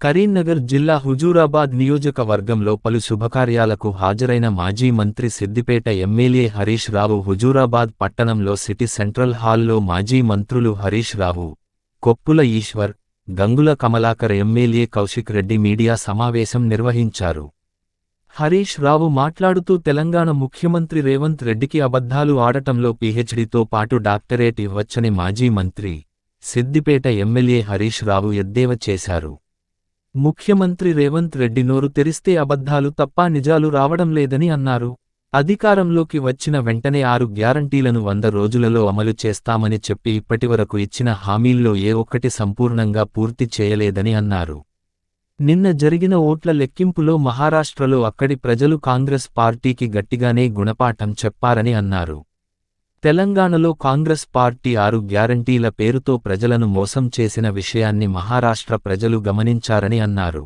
కరీంనగర్ జిల్లా హుజూరాబాద్ నియోజకవర్గంలో పలు శుభకార్యాలకు హాజరైన మాజీ మంత్రి సిద్దిపేట ఎమ్మెల్యే హరీష్ రావు హుజూరాబాద్ పట్టణంలో సిటీ సెంట్రల్ హాల్లో మాజీ మంత్రులు హరీష్ రావు, కొప్పుల ఈశ్వర్, గంగుల కమలాకర్ ఎమ్మెల్యే కౌశిక్ రెడ్డి మీడియా సమావేశం నిర్వహించారు. హరీష్ రావు మాట్లాడుతూ తెలంగాణ ముఖ్యమంత్రి రేవంత్ రెడ్డికి అబద్ధాలు ఆడటంలో పీహెచ్డీతో పాటు డాక్టరేట్ ఇవ్వచ్చని మాజీ మంత్రి, సిద్దిపేట ఎమ్మెల్యే హరీష్ రావు ఎద్దేవా చేశారు. ముఖ్యమంత్రి రేవంత్ రెడ్డి నోరు తెరిస్తే అబద్ధాలు తప్ప నిజాలు రావడం లేదని అన్నారు. అధికారంలోకి వచ్చిన వెంటనే 6 గ్యారంటీలను 100 రోజులలో అమలు చేస్తామని చెప్పి ఇప్పటివరకు ఇచ్చిన హామీల్లో ఏ ఒక్కటి సంపూర్ణంగా పూర్తి చేయలేదని అన్నారు. నిన్న జరిగిన ఓట్ల లెక్కింపులో మహారాష్ట్రలో అక్కడి ప్రజలు కాంగ్రెస్ పార్టీకి గట్టిగానే గుణపాఠం చెప్పారని అన్నారు. తెలంగాణలో కాంగ్రెస్ పార్టీ 6 గ్యారంటీల పేరుతో ప్రజలను మోసం చేసిన విషయాన్ని మహారాష్ట్ర ప్రజలు గమనించారని అన్నారు.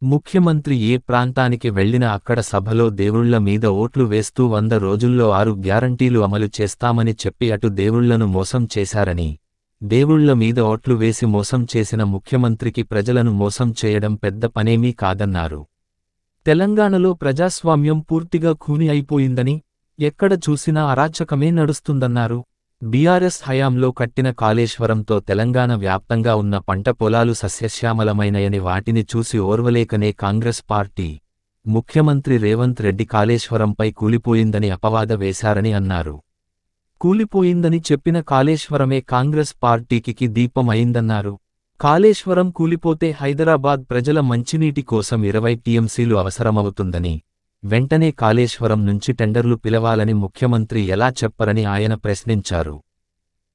ముఖ్యమంత్రి ఏ ప్రాంతానికి వెళ్లినా అక్కడ సభలో దేవుళ్ల మీద ఓట్లు వేస్తూ 100 రోజుల్లో 6 గ్యారంటీలు అమలు చేస్తామని చెప్పి అటు దేవుళ్లను మోసం చేశారని, దేవుళ్ల మీద ఓట్లు వేసి మోసం చేసిన ముఖ్యమంత్రికి ప్రజలను మోసం చేయడం పెద్ద పనేమీ కాదన్నారు. తెలంగాణలో ప్రజాస్వామ్యం పూర్తిగా ఖూనీ అయిపోయిందని, ఎక్కడ చూసినా అరాచకమే నడుస్తుందన్నారు. బీఆర్ఎస్ హయాంలో కట్టిన కాళేశ్వరంతో తెలంగాణ వ్యాప్తంగా ఉన్న పంట పొలాలు సస్యశ్యామలమైనయని వాటిని చూసి ఓర్వలేకనే కాంగ్రెస్ పార్టీ, ముఖ్యమంత్రి రేవంత్ రెడ్డి కాళేశ్వరంపై కూలిపోయిందని అపవాద వేశారని అన్నారు. కూలిపోయిందని చెప్పిన కాళేశ్వరమే కాంగ్రెస్ పార్టీకి దీపం అయిందన్నారు. కాళేశ్వరం కూలిపోతే హైదరాబాద్ ప్రజల మంచినీటి కోసం 20 టీఎంసీలు అవసరమవుతుందని, వెంటనే కాళేశ్వరం నుంచి టెండర్లు పిలవాలని ముఖ్యమంత్రి ఎలా చెప్పరని ఆయన ప్రశ్నించారు.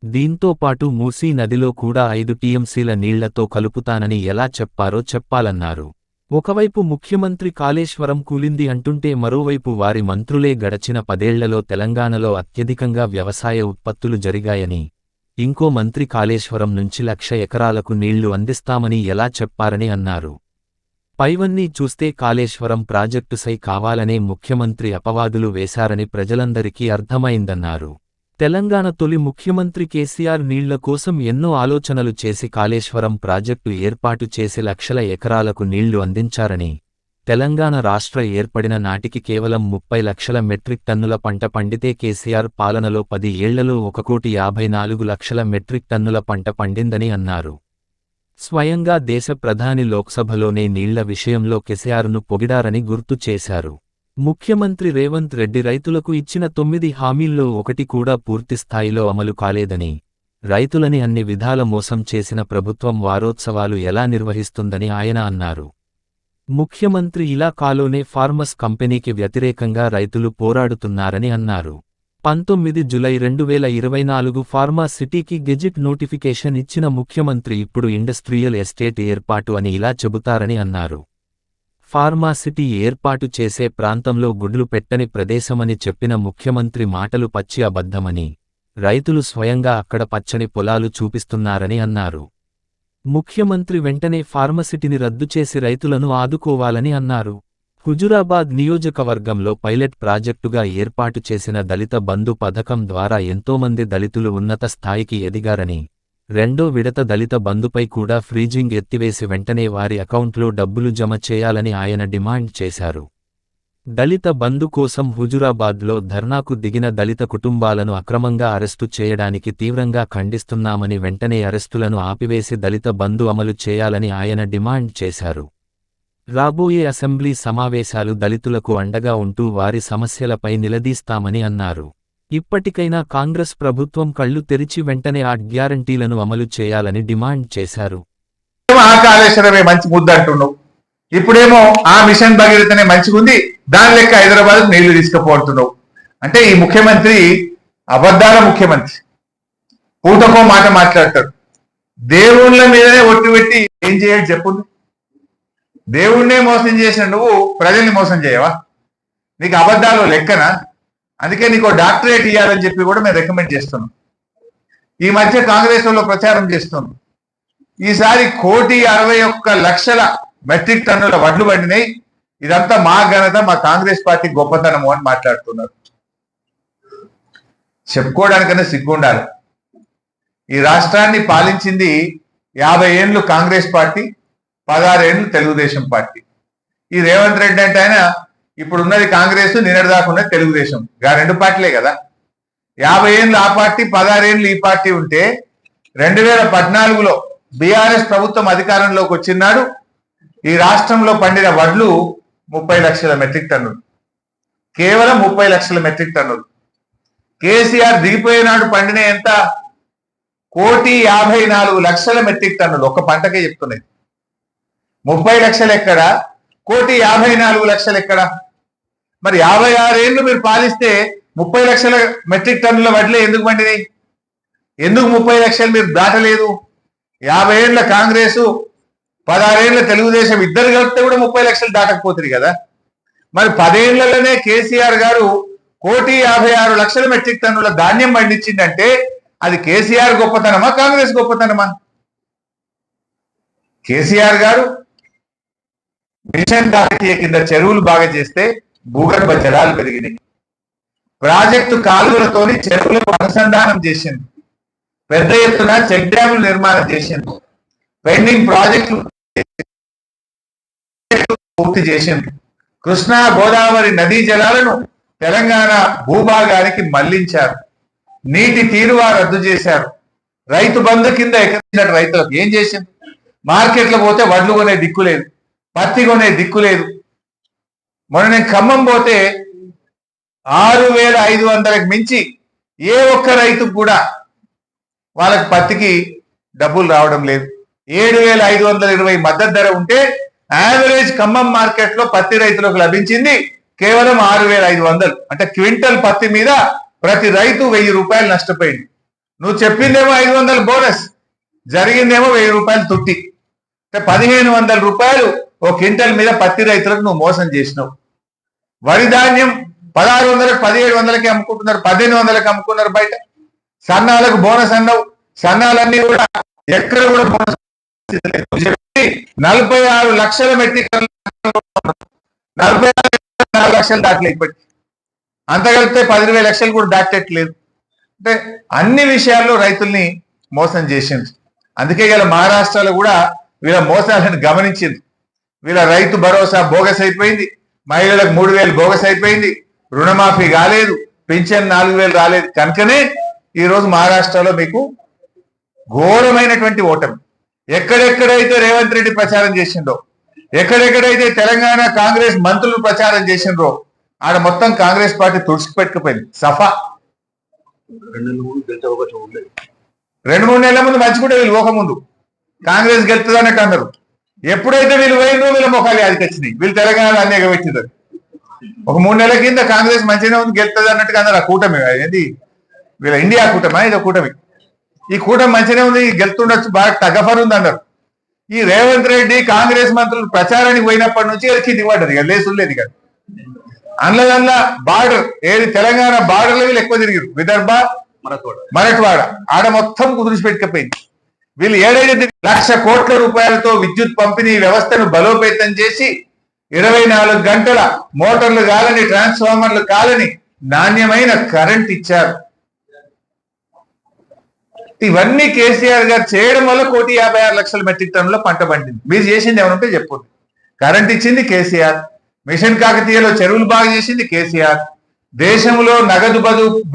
దీంతో పాటు మూసీ నదిలో కూడా 5 టీఎంసీల నీళ్లతో కలుపుతానని ఎలా చెప్పారో చెప్పాలన్నారు. ఒకవైపు ముఖ్యమంత్రి కాళేశ్వరం కూలింది అంటుంటే మరోవైపు వారి మంత్రులే గడచిన 10 ఏళ్లలో తెలంగాణలో అత్యధికంగా వ్యవసాయ ఉత్పత్తులు జరిగాయని, ఇంకో మంత్రి కాళేశ్వరం నుంచి 1,00,000 ఎకరాలకు నీళ్లు అందిస్తామని ఎలా చెప్పారని అన్నారు. పైవన్నీ చూస్తే కాళేశ్వరం ప్రాజెక్టు సై కావాలనే ముఖ్యమంత్రి అపవాదులు వేశారని ప్రజలందరికీ అర్థమైందన్నారు. తెలంగాణ తొలి ముఖ్యమంత్రి కేసీఆర్ నీళ్ల కోసం ఎన్నో ఆలోచనలు చేసి కాళేశ్వరం ప్రాజెక్టు ఏర్పాటు చేసి 1,00,000 ఎకరాలకు నీళ్లు అందించారని, తెలంగాణ రాష్ట్ర ఏర్పడిన నాటికి కేవలం 30 లక్షల మెట్రిక్ టన్నుల పంట పండితే కేసీఆర్ పాలనలో 10 ఏళ్లలో 1,54,00,000 మెట్రిక్ టన్నుల పంట పండిందని అన్నారు. స్వయంగా దేశ ప్రధాని లోక్సభలోనే నీళ్ల విషయంలో కేసీఆర్ను పొగిడారని గుర్తు చేశారు. ముఖ్యమంత్రి రేవంత్ రెడ్డి రైతులకు ఇచ్చిన 9 హామీల్లో 1 కూడా పూర్తిస్థాయిలో అమలు కాలేదని, రైతులని అన్ని విధాల మోసం చేసిన ప్రభుత్వం వారోత్సవాలు ఎలా నిర్వహిస్తుందని ఆయన అన్నారు. ముఖ్యమంత్రి ఇలాకాలోనే ఫార్మస్ కంపెనీకి వ్యతిరేకంగా రైతులు పోరాడుతున్నారని అన్నారు. 19 జూలై 2024 ఫార్మా సిటీకి గెజిట్ నోటిఫికేషన్ ఇచ్చిన ముఖ్యమంత్రి ఇప్పుడు ఇండస్ట్రియల్ ఎస్టేట్ ఏర్పాటు అని ఇలా చెబుతారని అన్నారు. ఫార్మా సిటీ ఏర్పాటు చేసే ప్రాంతంలో గుడ్లు పెట్టని ప్రదేశమని చెప్పిన ముఖ్యమంత్రి మాటలు పచ్చి అబద్ధమని, రైతులు స్వయంగా అక్కడ పచ్చని పొలాలు చూపిస్తున్నారని అన్నారు. ముఖ్యమంత్రి వెంటనే ఫార్మసిటీని రద్దు చేసి రైతులను ఆదుకోవాలని అన్నారు. హుజూరాబాద్ నియోజకవర్గంలో పైలట్ ప్రాజెక్టుగా ఏర్పాటు చేసిన దళిత బంధు పథకం ద్వారా ఎంతోమంది దళితులు ఉన్నత స్థాయికి ఎదిగారని, 2వ విడత దళిత బంధుపై కూడా ఫ్రీజింగ్ ఎత్తివేసి వెంటనే వారి అకౌంట్లో డబ్బులు జమ చేయాలని ఆయన డిమాండ్ చేశారు. దళిత బంధు కోసం హుజూరాబాద్లో ధర్నాకు దిగిన దళిత కుటుంబాలను అక్రమంగా అరెస్టు చేయడానికి తీవ్రంగా ఖండిస్తున్నామని, వెంటనే అరెస్టులను ఆపివేసి దళిత బంధు అమలు చేయాలని ఆయన డిమాండ్ చేశారు. రాబోయే అసెంబ్లీ సమావేశాలు దళితులకు అండగా ఉంటూ వారి సమస్యలపై నిలదీస్తామని అన్నారు. ఇప్పటికైనా కాంగ్రెస్ ప్రభుత్వం కళ్లు తెరిచి వెంటనే 8 గ్యారంటీలను అమలు చేయాలని డిమాండ్ చేశారు. కాళేశ్వరమే మంచి ముద్దంటున్నావు, ఇప్పుడేమో ఆ మిషన్ భగీరథనే మంచిగుంది, దాని లెక్క హైదరాబాద్ నీళ్లు తీసుకుపోతున్నావు అంటే ఈ ముఖ్యమంత్రి అబద్ధాల ముఖ్యమంత్రి. పూటకో మాట మాట్లాడతాడు. దేవుళ్ళ మీదనే ఒట్టు పెట్టి ఏం చేయాలి చెప్పు. దేవుణ్ణే మోసం చేసిన నువ్వు ప్రజల్ని మోసం చేయవా? నీకు అబద్ధాలు లెక్కనా? అందుకే నీకు డాక్టరేట్ ఇవ్వాలని చెప్పి కూడా మేము రికమెండ్ చేస్తున్నాం. ఈ మధ్య కాంగ్రెస్ లో ప్రచారం చేస్తున్నాం. ఈసారి 1,61,00,000 మెట్రిక్ టన్నుల వడ్లు పండినాయి, ఇదంతా మా ఘనత, మా కాంగ్రెస్ పార్టీ గొప్పతనము అని మాట్లాడుతున్నారు. చెప్పుకోవడానికన్నా సిగ్గుండాలి. ఈ రాష్ట్రాన్ని పాలించింది 50 ఏళ్ళు కాంగ్రెస్ పార్టీ, 16 ఏళ్ళు తెలుగుదేశం పార్టీ. ఈ రేవంత్ రెడ్డి అంటే ఆయన ఇప్పుడు ఉన్నది కాంగ్రెస్, నిన్నటి దాకా ఉన్నది తెలుగుదేశం, రెండు పార్టీలే కదా. 50 ఏళ్ళు ఆ పార్టీ, 16 ఏళ్ళు ఈ పార్టీ ఉంటే 2014లో బీఆర్ఎస్ ప్రభుత్వం అధికారంలోకి వచ్చినాడు ఈ రాష్ట్రంలో పండిన వడ్లు 30 లక్షల మెట్రిక్ టన్నులు, కేవలం 30 లక్షల మెట్రిక్ టన్నులు. కేసీఆర్ దిగిపోయినాడు పండిన ఎంత? 1,54,00,000 మెట్రిక్ టన్నులు. ఒక్క పంటకే చెప్తున్నాయి. 30 లక్షలు ఎక్కడ, 1,54,00,000 ఎక్కడ? మరి 56 ఏళ్ళు మీరు పాలిస్తే 30 లక్షల మెట్రిక్ టన్నుల వడ్లే ఎందుకు పండినాయి? ఎందుకు 30 లక్షలు మీరు దాటలేదు? 50 ఏళ్ల కాంగ్రెస్, 16 ఏళ్ల తెలుగుదేశం ఇద్దరు కలిపితే కూడా 30 లక్షలు దాటకపోతుంది కదా. మరి 10 ఏళ్లలోనే కేసీఆర్ గారు 1,56,00,000 మెట్రిక్ టన్నుల ధాన్యం పండించిందంటే అది కేసీఆర్ గొప్పతనమా, కాంగ్రెస్ గొప్పతనమా? కేసీఆర్ గారు మిషన్ కాకతీయ కింద చెరువులు బాగా చేస్తే భూగర్భ జలాలు పెరిగినాయి. ప్రాజెక్టు కాలువలతోని చెరువులకు అనుసంధానం చేసింది. పెద్ద ఎత్తున చెక్ డ్యాములు నిర్మాణం చేసింది. పెండింగ్ ప్రాజెక్టులు పూర్తి చేసింది. కృష్ణా గోదావరి నదీ జలాలను తెలంగాణ భూభాగానికి మళ్లించారు. నీటి తీరువా రద్దు చేశారు. రైతు బంధు కింద ఎక్కడ రైతులకు ఏం చేసింది? మార్కెట్లో పోతే వడ్లు కొనే దిక్కు లేదు, పత్తి కొనే దిక్కు లేదు. మొన్న నేను ఖమ్మం పోతే 6,500కి మించి ఏ ఒక్క రైతుకు కూడా వాళ్ళకి పత్తికి డబ్బులు రావడం లేదు. 7,520 మద్దతు ధర ఉంటే యావరేజ్ ఖమ్మం మార్కెట్ లో పత్తి రైతులకు లభించింది కేవలం 6,500. అంటే క్వింటల్ పత్తి మీద ప్రతి రైతు 1,000 రూపాయలు నష్టపోయింది. నువ్వు చెప్పిందేమో 500 బోనస్, జరిగిందేమో 1,000 రూపాయలు తుట్టి. అంటే 1,500 రూపాయలు ఓ క్వింటల్ మీద పత్తి రైతులకు నువ్వు మోసం చేసినావు. వరి ధాన్యం 1,600కి 1,700కి అమ్ముకుంటున్నారు, 1,800కి అమ్ముకున్నారు బయట. సన్నాలకు బోనస్ అన్నావు, సన్నాలన్నీ కూడా ఎక్కడ కూడా బోనస్ 46 లక్షల మెట్రిక్ టన్నులు, 46 లక్షలు దాటలే ఇప్పటికి. అంత కలిపితే 10,000 లక్షలు కూడా దాటట్లేదు. అంటే అన్ని విషయాల్లో రైతుల్ని మోసం చేసింది. అందుకే ఇలా మహారాష్ట్రలో కూడా వీళ్ళ మోసాలను గమనించింది. వీళ్ళ రైతు భరోసా బోగస్ అయిపోయింది, మహిళలకు 3,000 బోగస్ అయిపోయింది, రుణమాఫీ కాలేదు, పింఛన్ 4,000 రాలేదు. కనుకనే ఈరోజు మహారాష్ట్రలో మీకు ఘోరమైనటువంటి ఓటమి. ఎక్కడెక్కడైతే రేవంత్ రెడ్డి ప్రచారం చేసిండో, ఎక్కడెక్కడైతే తెలంగాణ కాంగ్రెస్ మంత్రులు ప్రచారం చేసిండ్రో ఆడ మొత్తం కాంగ్రెస్ పార్టీ తుడిచిపెట్టుకుపోయింది. సఫా 2-3 నెలల ముందు మంచిగుంటే వీళ్ళు పోకముందు కాంగ్రెస్ గెలుతుంది అన్నట్టు అన్నారు. ఎప్పుడైతే వీళ్ళు పోయినో వీళ్ళ ముఖాలు యాదికి వచ్చినాయి. వీళ్ళు తెలంగాణ అనేక పెట్టింది. ఒక 3 నెలల కింద కాంగ్రెస్ మంచిగానే ఉంది, గెలుతుంది అన్నట్టుగా అన్నారు. ఆ కూటమి ఏంది, వీళ్ళ ఇండియా కూటమా ఇదో కూటమి, ఈ కూటమి మంచిగానే ఉంది, గెలుతుండొచ్చు, బాగా టగఫర్ ఉంది అన్నారు. ఈ రేవంత్ రెడ్డి కాంగ్రెస్ మంత్రులు ప్రచారానికి పోయినప్పటి నుంచి కింది పడ్డది, లేసులు లేదు కదా. అందులో బార్డర్ ఏది తెలంగాణ బార్డర్లో వీళ్ళు ఎక్కువ తిరిగారు. విదర్భ, మరట్వాడ ఆడ మొత్తం కుదిరిచిపెట్టుకపోయింది. వీళ్ళు 7 లక్షల కోట్ల రూపాయలతో విద్యుత్ పంపిణీ వ్యవస్థను బలోపేతం చేసి 24 గంటల మోటార్లు కాలని, ట్రాన్స్ఫార్మర్లు కాలని నాణ్యమైన కరెంట్ ఇచ్చారు. ఇవన్నీ కేసీఆర్ గారు చేయడం వల్ల 1,56,00,000 మెట్రిక్ టన్నుల పంట పండింది. మీరు చేసింది ఏమనుంటే చెప్పండి. కరెంట్ ఇచ్చింది కేసీఆర్, మిషన్ కాకతీయలో చెరువులు బాగా చేసింది కేసీఆర్, దేశంలో నగదు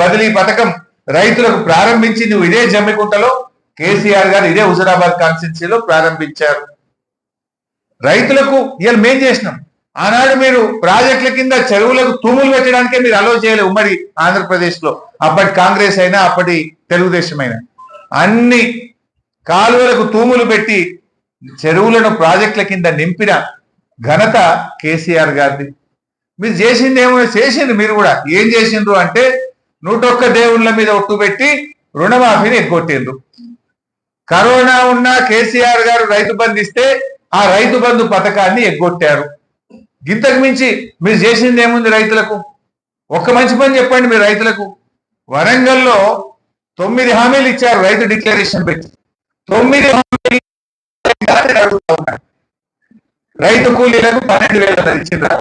బదిలీ పథకం రైతులకు ప్రారంభించింది ఇదే జమ్మికుంటలో కేసీఆర్ గారు, ఇదే హుజురాబాద్ కాన్స్టిట్యున్సీలో ప్రారంభించారు. రైతులకు ఇవాళ మేం చేసినాం. ఆనాడు మీరు ప్రాజెక్టుల కింద చెరువులకు తూములు పెట్టడానికే మీరు అలో చేయలేదు ఉమ్మడి ఆంధ్రప్రదేశ్ లో. అప్పటి కాంగ్రెస్ అయినా అప్పటి తెలుగుదేశం అయినా అన్ని కాలువలకు తూములు పెట్టి చెరువులను ప్రాజెక్టుల కింద నింపిన ఘనత కేసీఆర్ గారిది. మీరు చేసింది ఏమో చేసిండ్రు. మీరు కూడా ఏం చేసిండ్రు అంటే 101 దేవుళ్ళ మీద ఒట్టు పెట్టి రుణమాఫీని ఎగ్గొట్టిండ్రు. కరోనా ఉన్నా కేసీఆర్ గారు రైతు బంధు ఇస్తే ఆ రైతు బంధు పథకాన్ని ఎగ్గొట్టారు. ఇంతకు మించి మీరు చేసింది ఏముంది రైతులకు? ఒక్క మంచి పని చెప్పండి మీరు రైతులకు. వరంగల్లో 9 హామీలు ఇచ్చారు రైతు డిక్లరేషన్ పెట్టి. 9 హామీలు రైతు కూలీలకు 12,000 అన్నారు ఇచ్చిండ్రా?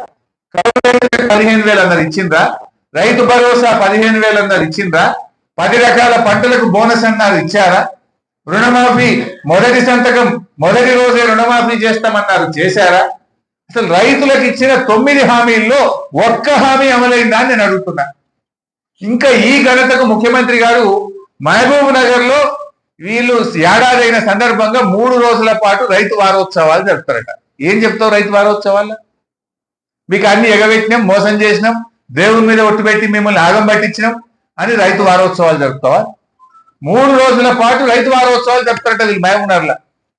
15,000 అన్నారు ఇచ్చిండ్రా? రైతు భరోసా 15,000 అన్నారు ఇచ్చిండ్రా? 10 రకాల పంటలకు బోనస్ అన్నారు ఇచ్చారా? రుణమాఫీ మొదటి సంతకం మొదటి రోజే రుణమాఫీ చేస్తామన్నారు, చేశారా? అసలు రైతులకు ఇచ్చిన 9 హామీల్లో ఒక్క హామీ అమలైందా అని నేను అడుగుతున్నా. ఇంకా ఈ ఘనతకు ముఖ్యమంత్రి గారు మహబూబ్ నగర్ లో వీళ్ళు ఏడాది అయిన సందర్భంగా 3 రోజుల పాటు రైతు వారోత్సవాలు జరుపుతారట. ఏం చెప్తావు రైతు వారోత్సవాల్లో? మీకు అన్ని ఎగబెట్టినాం, మోసం చేసినాం, దేవుని మీద ఒట్టు పెట్టి మిమ్మల్ని ఆగం పట్టించినాం అని రైతు వారోత్సవాలు జరుపుతావా? 3 రోజుల పాటు రైతు వారోత్సవాలు జరుపుతారట వీళ్ళు మహబూబ్ నగర్లో.